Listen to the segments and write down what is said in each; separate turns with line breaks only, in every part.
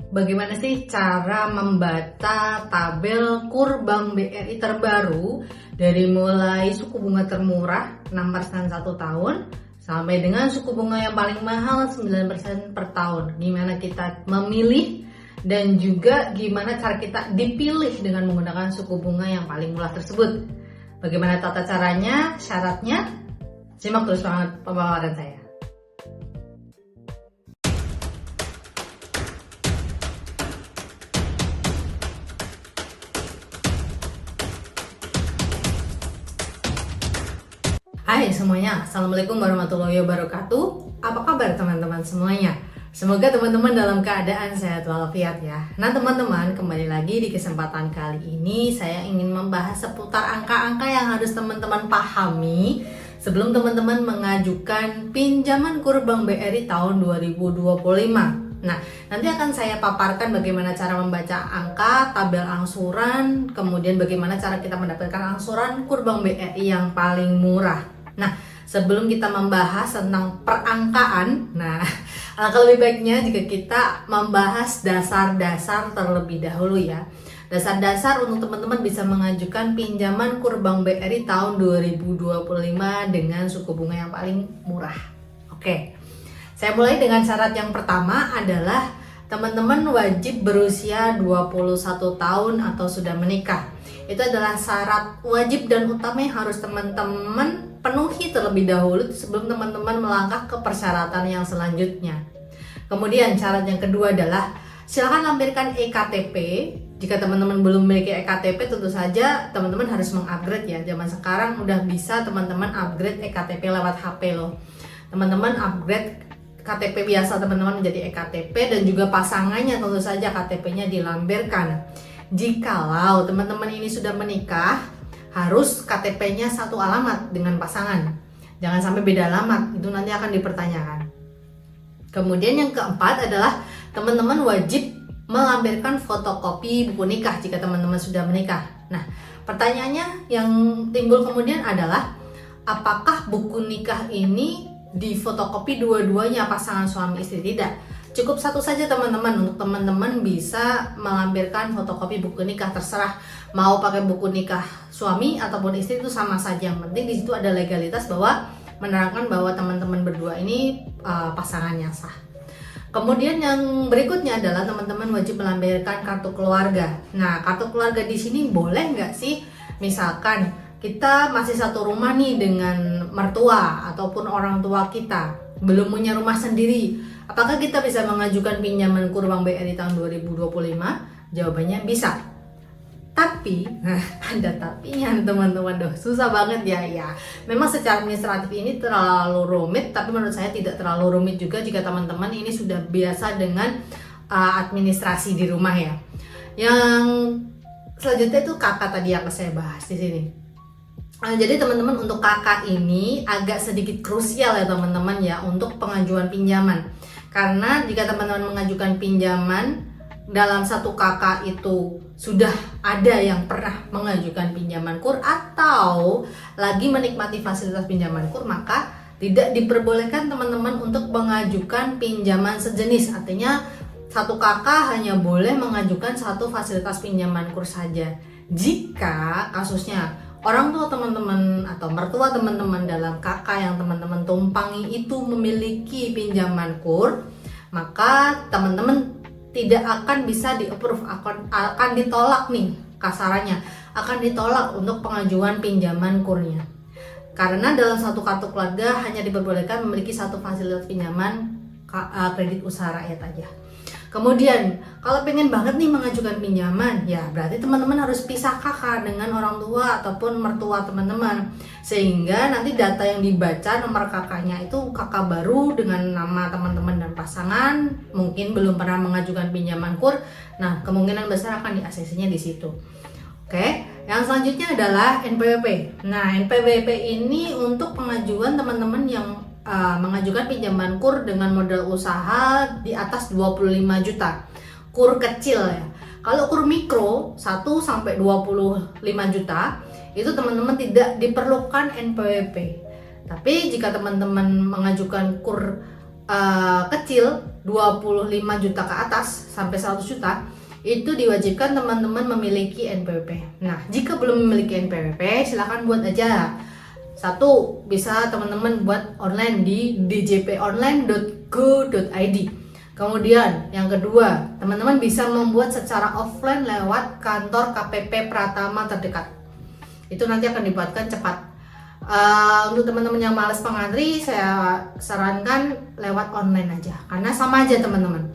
Bagaimana sih cara membaca tabel KUR Bank BRI terbaru dari mulai suku bunga termurah 6% 1 tahun sampai dengan suku bunga yang paling mahal 9% per tahun. Gimana kita memilih dan juga gimana cara kita dipilih dengan menggunakan suku bunga yang paling murah tersebut. Bagaimana tata caranya, syaratnya? Simak terus pemaparan saya. Hai semuanya, Assalamualaikum warahmatullahi wabarakatuh. Apa kabar teman-teman semuanya? Semoga teman-teman dalam keadaan sehat walafiat ya. Nah teman-teman, kembali lagi di kesempatan kali ini saya ingin membahas seputar angka-angka yang harus teman-teman pahami sebelum teman-teman mengajukan pinjaman KUR Bank BRI tahun 2025. Nah, nanti akan saya paparkan bagaimana cara membaca angka, tabel angsuran, kemudian bagaimana cara kita mendapatkan angsuran KUR Bank BRI yang paling murah. Nah, sebelum kita membahas tentang perangkaan, alangkah lebih baiknya jika kita membahas dasar-dasar terlebih dahulu ya. Dasar-dasar untuk teman-teman bisa mengajukan pinjaman KUR Bank BRI tahun 2025 dengan suku bunga yang paling murah. Oke, saya mulai dengan syarat yang pertama adalah teman-teman wajib berusia 21 tahun atau sudah menikah. Itu adalah syarat wajib dan utama yang harus teman-teman penuhi terlebih dahulu sebelum teman-teman melangkah ke persyaratan yang selanjutnya. Kemudian syarat yang kedua adalah silakan lampirkan EKTP. Jika teman-teman belum memiliki EKTP, tentu saja teman-teman harus mengupgrade ya. Zaman sekarang udah bisa teman-teman upgrade EKTP lewat HP loh. Teman-teman upgrade KTP biasa teman-teman menjadi EKTP dan juga pasangannya tentu saja KTP-nya dilampirkan. Jikalau teman-teman ini sudah menikah, harus KTP-nya satu alamat dengan pasangan. Jangan sampai beda alamat, itu nanti akan dipertanyakan. Kemudian yang keempat adalah teman-teman wajib melampirkan fotokopi buku nikah jika teman-teman sudah menikah. Nah, pertanyaannya yang timbul kemudian adalah apakah buku nikah ini difotokopi dua-duanya pasangan suami istri? Tidak. Cukup satu saja teman-teman. Untuk teman-teman bisa melampirkan fotokopi buku nikah, terserah mau pakai buku nikah suami ataupun istri itu sama saja. Yang penting di situ ada legalitas bahwa menerangkan bahwa teman-teman berdua ini pasangan yang sah. Kemudian yang berikutnya adalah teman-teman wajib melampirkan kartu keluarga. Nah, kartu keluarga di sini boleh nggak sih? Misalkan kita masih satu rumah nih dengan mertua ataupun orang tua kita, belum punya rumah sendiri. Apakah kita bisa mengajukan pinjaman KUR Bank BRI tahun 2025? Jawabannya bisa. Tapi, ada tapinya teman-teman, susah banget ya. Memang secara administratif ini terlalu rumit, tapi menurut saya tidak terlalu rumit juga jika teman-teman ini sudah biasa dengan administrasi di rumah ya. Yang selanjutnya itu kakak tadi yang saya bahas di sini. Jadi teman-teman untuk kakak ini agak sedikit krusial ya teman-teman ya untuk pengajuan pinjaman. Karena jika teman-teman mengajukan pinjaman dalam satu kakak itu sudah ada yang pernah mengajukan pinjaman KUR atau lagi menikmati fasilitas pinjaman KUR, maka tidak diperbolehkan teman-teman untuk mengajukan pinjaman sejenis. Artinya satu kakak hanya boleh mengajukan satu fasilitas pinjaman KUR saja. Jika kasusnya orang tua teman-teman atau mertua teman-teman dalam kakak yang teman-teman tumpangi itu memiliki pinjaman KUR, maka teman-teman tidak akan bisa di-approve, akan ditolak nih kasarannya, akan ditolak untuk pengajuan pinjaman KUR-nya. Karena dalam satu kartu keluarga hanya diperbolehkan memiliki satu fasilitas pinjaman kredit usaha rakyat aja. Kemudian kalau pengen banget nih mengajukan pinjaman, ya berarti teman-teman harus pisah kakak dengan orang tua ataupun mertua teman-teman, sehingga nanti data yang dibaca nomor kakaknya itu kakak baru dengan nama teman-teman dan pasangan, mungkin belum pernah mengajukan pinjaman KUR. Nah, kemungkinan besar akan di-ACC-nya di situ. Oke, yang selanjutnya adalah NPWP. Nah, NPWP ini untuk pengajuan teman-teman yang mengajukan pinjaman KUR dengan modal usaha di atas 25 juta. KUR kecil ya. Kalau KUR mikro 1 sampai 25 juta itu teman-teman tidak diperlukan NPWP. Tapi jika teman-teman mengajukan KUR kecil 25 juta ke atas sampai 100 juta itu diwajibkan teman-teman memiliki NPWP. Nah, jika belum memiliki NPWP, silahkan buat aja. Satu, bisa teman-teman buat online di djponline.go.id. Kemudian yang kedua, teman-teman bisa membuat secara offline lewat kantor KPP Pratama terdekat. Itu nanti akan dibuatkan cepat. Untuk teman-teman yang malas pengantri, saya sarankan lewat online aja, karena sama aja teman-teman.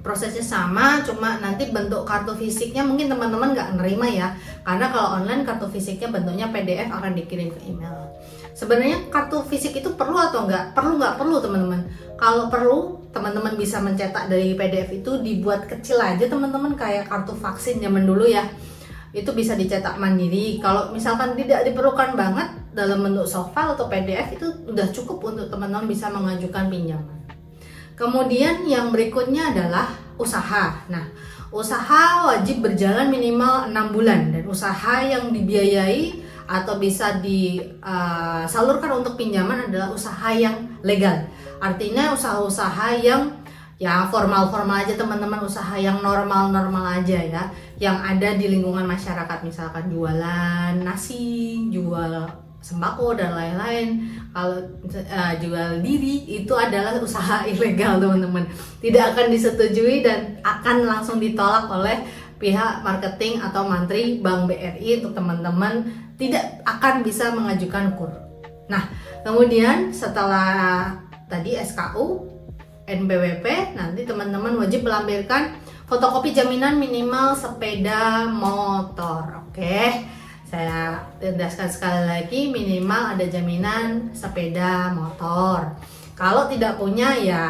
Prosesnya sama, cuma nanti bentuk kartu fisiknya mungkin teman-teman nggak nerima ya, karena kalau online kartu fisiknya bentuknya PDF akan dikirim ke email. Sebenarnya kartu fisik itu perlu atau nggak? Nggak perlu teman-teman. Kalau perlu, teman-teman bisa mencetak dari PDF itu, dibuat kecil aja teman-teman, kayak kartu vaksin zaman dulu ya. Itu bisa dicetak mandiri. Kalau misalkan tidak diperlukan banget dalam bentuk soft file atau PDF, itu udah cukup untuk teman-teman bisa mengajukan pinjaman. Kemudian yang berikutnya adalah usaha. Nah, usaha wajib berjalan minimal 6 bulan, dan usaha yang dibiayai atau bisa disalurkan untuk pinjaman adalah usaha yang legal. Artinya usaha-usaha yang ya formal-formal aja teman-teman, usaha yang normal-normal aja ya, yang ada di lingkungan masyarakat, misalkan jualan nasi, jual sembako dan lain-lain. Kalau jual diri itu adalah usaha ilegal teman-teman, tidak akan disetujui dan akan langsung ditolak oleh pihak marketing atau mantri Bank BRI. Untuk teman-teman tidak akan bisa mengajukan KUR. Nah, kemudian setelah tadi SKU, NPWP, nanti teman-teman wajib melampirkan fotokopi jaminan minimal sepeda motor. Oke, saya tegaskan sekali lagi, minimal ada jaminan sepeda motor. Kalau tidak punya ya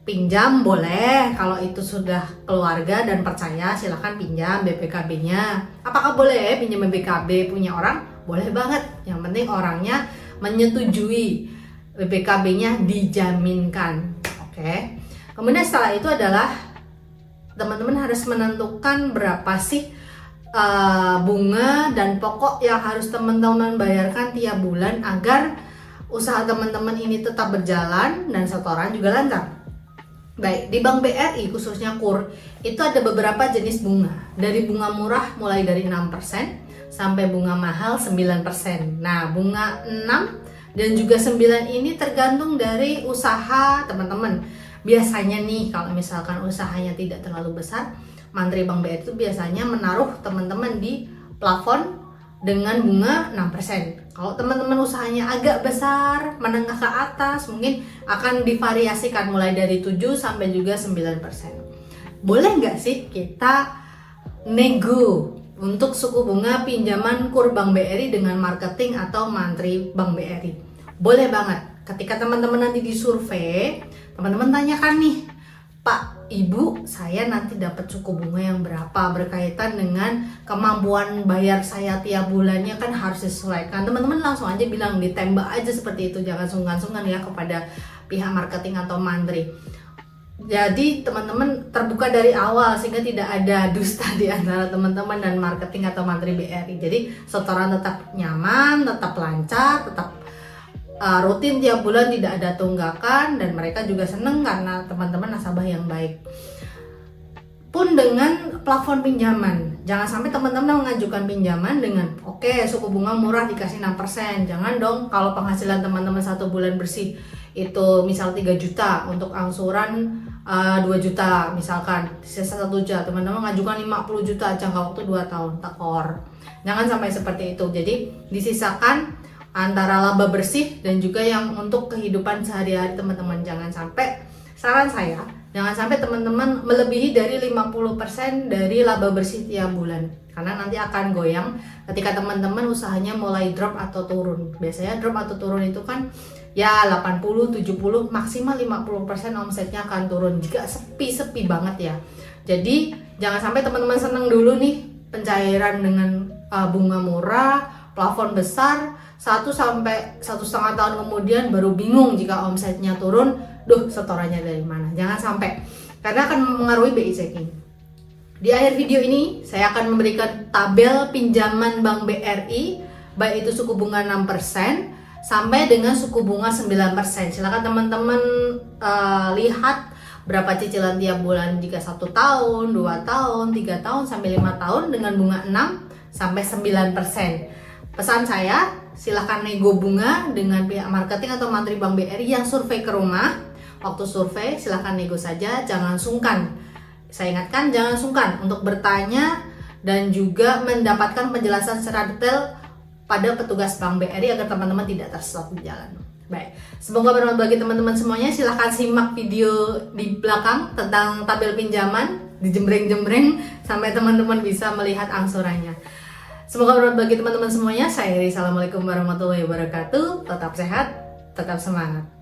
pinjam boleh. Kalau itu sudah keluarga dan percaya, silahkan pinjam BPKB-nya. Apakah boleh pinjam BPKB punya orang? Boleh banget. Yang penting orangnya menyetujui BPKB-nya dijaminkan. Oke. Kemudian setelah itu adalah teman-teman harus menentukan berapa sih bunga dan pokok yang harus teman-teman bayarkan tiap bulan agar usaha teman-teman ini tetap berjalan dan setoran juga lancar. Baik, di Bank BRI khususnya KUR itu ada beberapa jenis bunga. Dari bunga murah mulai dari 6% sampai bunga mahal 9%. Nah, bunga 6 dan juga 9 ini tergantung dari usaha teman-teman. Biasanya nih kalau misalkan usahanya tidak terlalu besar, mantri Bank BRI itu biasanya menaruh teman-teman di plafon dengan bunga 6%. Kalau teman-teman usahanya agak besar, menengah ke atas, mungkin akan divariasikan mulai dari 7 sampai juga 9%. Boleh nggak sih kita nego untuk suku bunga pinjaman KUR Bank BRI dengan marketing atau mantri Bank BRI? Boleh banget. Ketika teman-teman nanti disurvei, teman-teman tanyakan nih, Pak, Ibu, saya nanti dapat suku bunga yang berapa, berkaitan dengan kemampuan bayar saya tiap bulannya kan harus disesuaikan. Teman-teman langsung aja bilang, ditembak aja seperti itu, jangan sungkan-sungkan ya kepada pihak marketing atau mantri. Jadi teman-teman terbuka dari awal sehingga tidak ada dusta di antara teman-teman dan marketing atau mantri BRI. Jadi setoran tetap nyaman, tetap lancar, tetap rutin tiap bulan, tidak ada tunggakan, dan mereka juga seneng karena teman-teman nasabah yang baik. Pun dengan plafon pinjaman, jangan sampai teman-teman mengajukan pinjaman dengan oke, suku bunga murah dikasih 6%. Jangan dong. Kalau penghasilan teman-teman 1 bulan bersih itu misal 3 juta, untuk angsuran 2 juta misalkan, sisa 1 juta, teman-teman mengajukan 50 juta jangka waktu 2 tahun, tekor. Jangan sampai seperti itu. Jadi disisakan antara laba bersih dan juga yang untuk kehidupan sehari-hari teman-teman. Jangan sampai, saran saya, jangan sampai teman-teman melebihi dari 50% dari laba bersih tiap bulan, karena nanti akan goyang ketika teman-teman usahanya mulai drop atau turun. Biasanya drop atau turun itu kan ya 80, 70, maksimal 50% omsetnya akan turun jika sepi-sepi banget ya. Jadi jangan sampai teman-teman seneng dulu nih pencairan dengan bunga murah, plafon besar, 1 sampai 1,5 tahun kemudian baru bingung jika omsetnya turun, setorannya dari mana. Jangan sampai, karena akan mempengaruhi BI checking. Di akhir video ini saya akan memberikan tabel pinjaman Bank BRI, baik itu suku bunga 6% sampai dengan suku bunga 9%. Silakan teman-teman lihat berapa cicilan tiap bulan jika 1 tahun, 2 tahun, 3 tahun, sampai 5 tahun dengan bunga 6 sampai 9%. Pesan saya, silahkan nego bunga dengan pihak marketing atau mantri Bank BRI yang survei ke rumah. Waktu survei silahkan nego saja, jangan sungkan. Saya ingatkan, jangan sungkan untuk bertanya dan juga mendapatkan penjelasan secara detail pada petugas Bank BRI agar teman-teman tidak tersesat di jalan. Baik, semoga bermanfaat bagi teman-teman semuanya. Silahkan simak video di belakang tentang tabel pinjaman, dijembreng-jembreng sampai teman-teman bisa melihat angsurannya. Semoga bermanfaat bagi teman-teman semuanya. Saya Iri, assalamualaikum warahmatullahi wabarakatuh. Tetap sehat, tetap semangat.